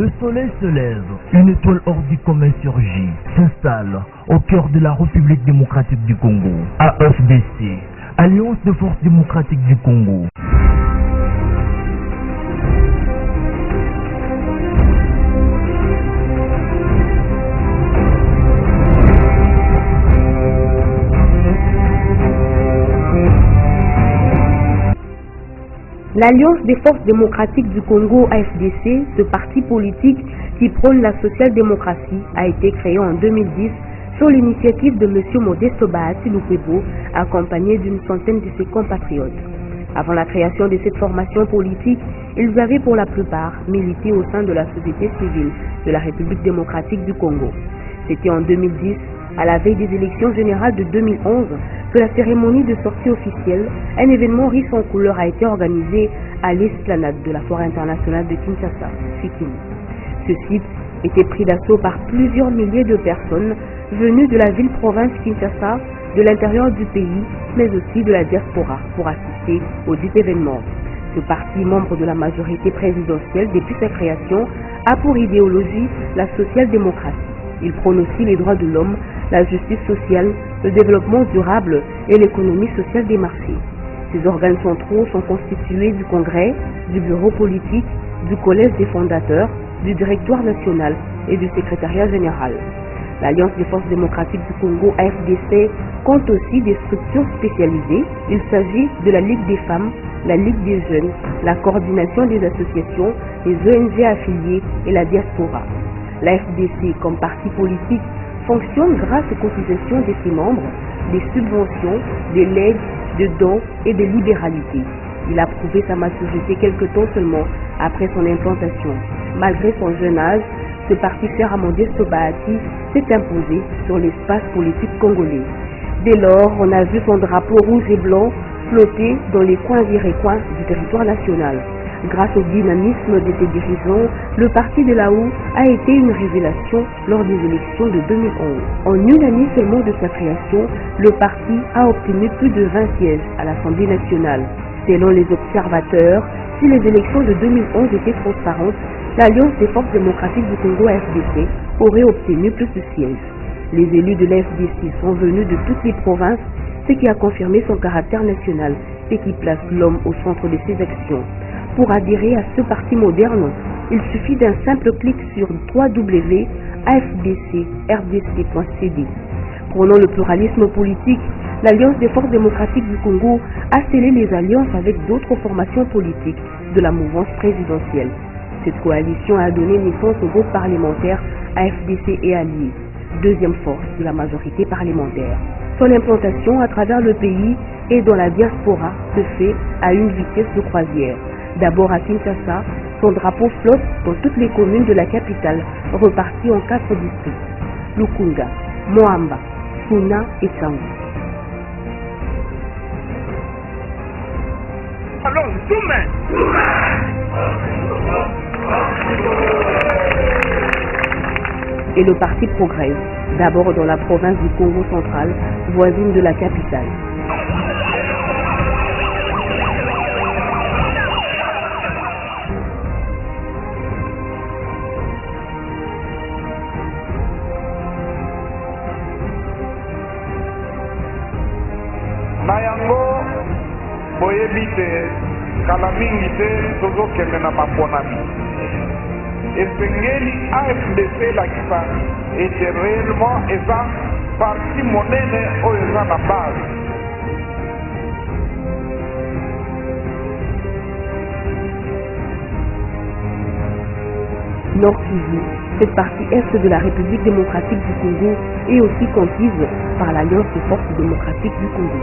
Le soleil se lève, une étoile hors du commun surgit, s'installe au cœur de la République démocratique du Congo. AFDC, Alliance de forces démocratiques du Congo. L'Alliance des forces démocratiques du Congo, AFDC, ce parti politique qui prône la social-démocratie, a été créé en 2010 sur l'initiative de M. Modesto Bahati Lukwebo, accompagné d'une centaine de ses compatriotes. Avant la création de cette formation politique, ils avaient pour la plupart milité au sein de la société civile de la République démocratique du Congo. C'était en 2010, à la veille des élections générales de 2011, que la cérémonie de sortie officielle, un événement riche en couleurs, a été organisé à l'esplanade de la Forêt internationale de Kinshasa, Fikini. Ce site était pris d'assaut par plusieurs milliers de personnes venues de la ville-province Kinshasa, de l'intérieur du pays, mais aussi de la diaspora, pour assister au dit événement. Ce parti, membre de la majorité présidentielle depuis sa création, a pour idéologie la social-démocratie. Il prône aussi les droits de l'homme, la justice sociale, le développement durable et l'économie sociale des marchés. Ces organes centraux sont constitués du Congrès, du Bureau politique, du Collège des fondateurs, du Directoire national et du Secrétariat général. L'Alliance des forces démocratiques du Congo, AFDC, compte aussi des structures spécialisées. Il s'agit de la Ligue des femmes, la Ligue des jeunes, la coordination des associations, les ONG affiliées et la diaspora. L'AFDC, comme parti politique, fonctionne grâce aux cotisations de ses membres, des subventions, des legs, de dons et de libéralités. Il a prouvé sa maturité quelque temps seulement après son implantation. Malgré son jeune âge, ce parti cher à Modesto Bahati s'est imposé sur l'espace politique congolais. Dès lors, on a vu son drapeau rouge et blanc flotter dans les coins et recoins du territoire national. Grâce au dynamisme de ses dirigeants, le parti de la OU a été une révélation lors des élections de 2011. En une année seulement de sa création, le parti a obtenu plus de 20 sièges à l'Assemblée nationale. Selon les observateurs, si les élections de 2011 étaient transparentes, l'Alliance des forces démocratiques du Congo AFDC aurait obtenu plus de sièges. Les élus de l'AFDC sont venus de toutes les provinces, ce qui a confirmé son caractère national et qui place l'homme au centre de ses actions. Pour adhérer à ce parti moderne, il suffit d'un simple clic sur www.afdcrdc.cd. Prônant le pluralisme politique, l'Alliance des forces démocratiques du Congo a scellé les alliances avec d'autres formations politiques de la mouvance présidentielle. Cette coalition a donné naissance au groupe parlementaire AFDC et Alliés, deuxième force de la majorité parlementaire. Son implantation à travers le pays et dans la diaspora se fait à une vitesse de croisière. D'abord à Kinshasa, son drapeau flotte dans toutes les communes de la capitale, reparties en 4 districts: Lukunga, Moamba, Funa et Sangu. Alors, et le parti progresse, d'abord dans la province du Congo central, voisine de la capitale. Nayango boyebi te kala mingi te tozokende na baponami esengeli AFDC elakisa ete réellement eza parti monene oyo eza na base. Nord Kivu, cette partie est de la République démocratique du Congo est aussi comprise par l'Alliance des forces démocratiques du Congo.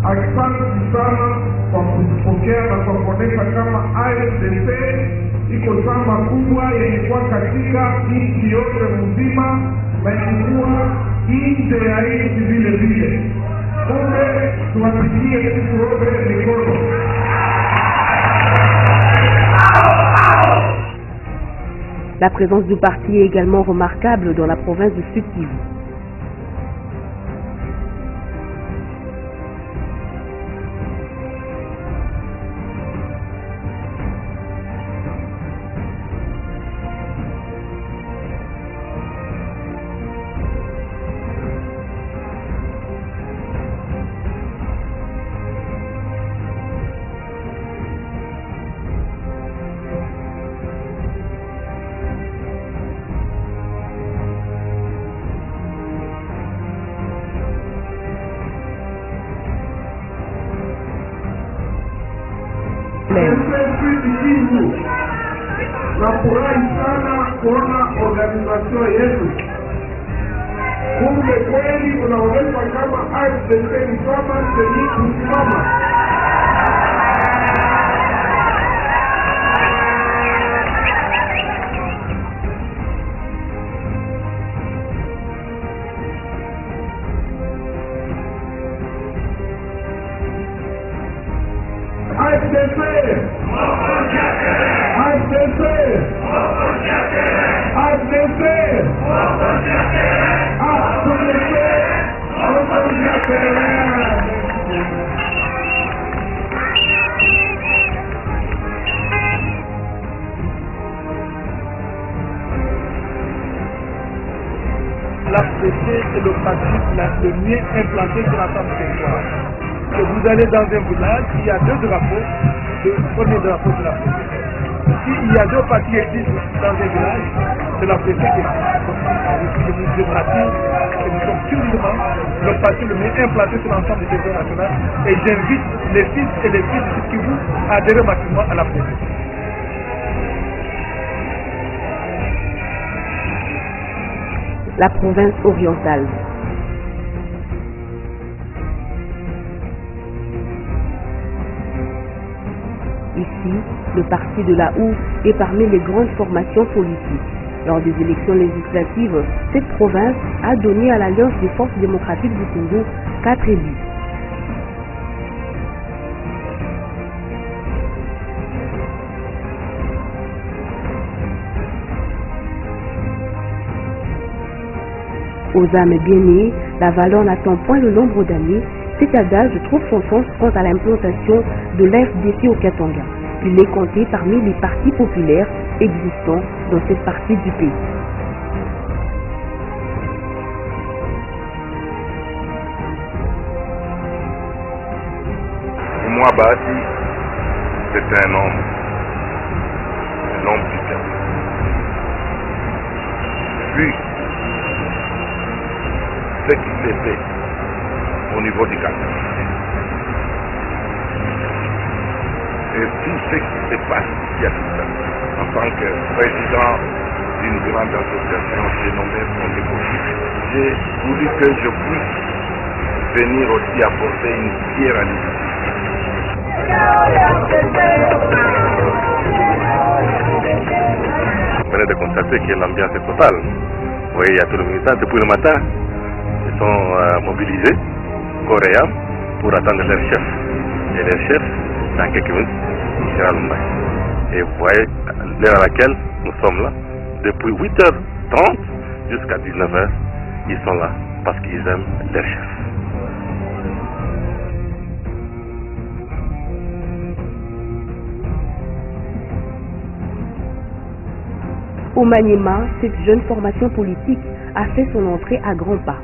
Asante sana kwa kutupokea na kwa kuonesha kama AFDC iko chama kubwa yenye kuwa katika nchi yote mzima na ikikuwa nje ya nchi vile vile. Kumbe tuwapigie sisi wote mikono. La présence du parti est également remarquable dans la province du Sud Kivu. Nafurahi sana kuona organization yetu. Kumbe kweli unaonyesha kama AFDC ni chama chenye kusimama. AFDC L'AFDC est le parti le mieux implanté sur l'ensemble du territoire. Que vous allez dans un village, il y a deux drapeaux, le premier drapeau de l'AFDC. S'il y a deux partis qui existent dans un village, c'est l'AFDC qui existe. Je vous rassure que nous sommes sûrement le parti le mieux implanté sur l'ensemble du territoire national et j'invite les fils et les filles de Kivu à adhérer massivement à l'AFDC. La province orientale. Ici, le parti de la OU est parmi les grandes formations politiques. Lors des élections législatives, cette province a donné à l'Alliance des forces démocratiques du Congo 4 élus. Aux âmes bien-nées, la valeur n'attend point le nombre d'années. Cet adage trouve son sens quant à l'implantation de l'AFDC au Katanga. Il est compté parmi les partis populaires existants dans cette partie du pays. Pour moi, Bahati, c'est un homme du terme. Vu ce qui s'est fait au niveau du Canada et tout ce qui se passe ici à Kinshasa en tant que président d'une grande association dénommée Fondéco, j'ai voulu que je puisse venir aussi apporter une pierre à l'édifice. Vous venez de constater que l'ambiance est totale. Vous voyez, il y a tous les militants depuis le matin. Ils sont mobilisés, coréens, pour attendre leur chef. Et leur chef, dans quelques minutes, il sera Lumba. Et vous voyez l'heure à laquelle nous sommes là. Depuis 8h30 jusqu'à 19h, ils sont là parce qu'ils aiment leur chef. Au Maniema, cette jeune formation politique a fait son entrée à grands pas.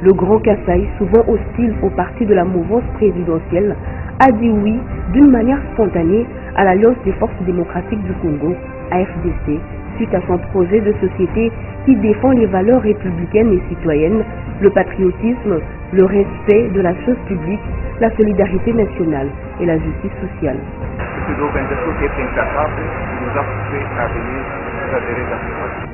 Le Grand Kassai, souvent hostile au parti de la mouvance présidentielle, a dit oui d'une manière spontanée à l'Alliance des forces démocratiques du Congo, AFDC, suite à son projet de société qui défend les valeurs républicaines et citoyennes, le patriotisme, le respect de la chose publique, la solidarité nationale et la justice sociale. C'est une organisation qui est incapable de nous apporter à venir nous adhérer à ce projet.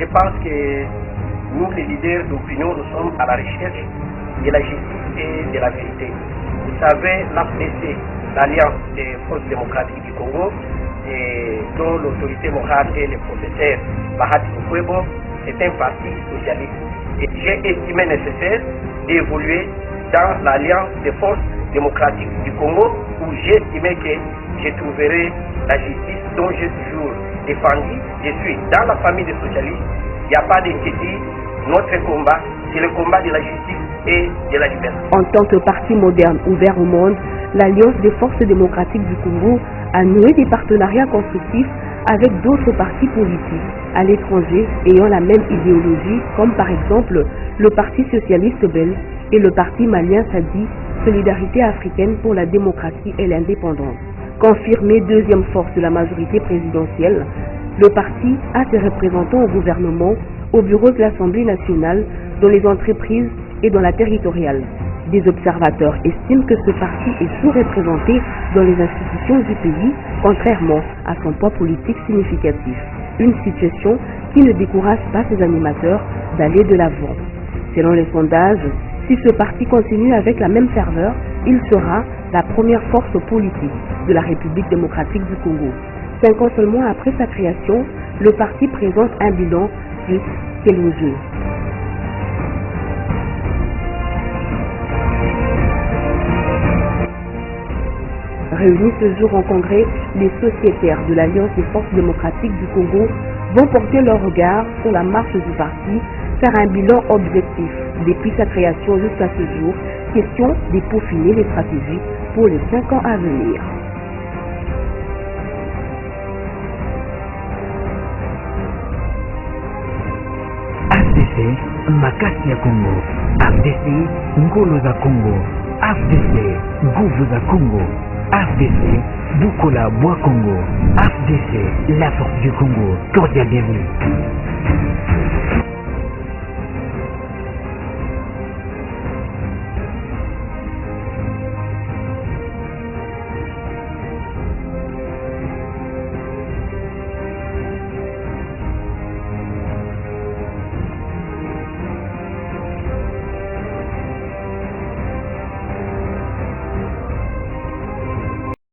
je pense que nous, les leaders d'opinion, nous sommes à la recherche de la justice et de la vérité. Vous savez, l'AFDC, l'Alliance des forces démocratiques du Congo, dont l'autorité morale est le professeur Bahati Lukwebo, c'est un parti socialiste. Et j'ai estimé nécessaire d'évoluer dans l'Alliance des forces démocratiques du Congo, où j'ai estimé que je trouverai la justice dont j'ai toujours défendu. Je suis dans la famille des socialistes, il n'y a pas d'inquiétude. Notre combat, c'est le combat de la justice et de la liberté. En tant que parti moderne ouvert au monde, l'Alliance des forces démocratiques du Congo a noué des partenariats constructifs avec d'autres partis politiques à l'étranger ayant la même idéologie, comme par exemple le Parti socialiste belge et le Parti malien Sadi, Solidarité africaine pour la démocratie et l'indépendance. Confirmé deuxième force de la majorité présidentielle, le parti a ses représentants au gouvernement, au bureau de l'Assemblée nationale, dans les entreprises et dans la territoriale. Des observateurs estiment que ce parti est sous-représenté dans les institutions du pays, contrairement à son poids politique significatif. Une situation qui ne décourage pas ses animateurs d'aller de l'avant. Selon les sondages, si ce parti continue avec la même ferveur, il sera la première force politique de la République démocratique du Congo. 5 ans seulement après sa création, le parti présente un bilan plus qu'élogieux. Réunis ce jour en congrès, les sociétaires de l'Alliance des forces démocratiques du Congo vont porter leur regard sur la marche du parti, faire un bilan objectif depuis sa création jusqu'à ce jour, question de peaufiner les stratégies pour les 5 ans à venir. AFDC, Makasi ya Congo. AFDC, Ngolo za Congo. AFDC, Nguvu za Congo. AFDC, Bukola Bois Congo. AFDC, la force du Congo. Cordial bienvenue.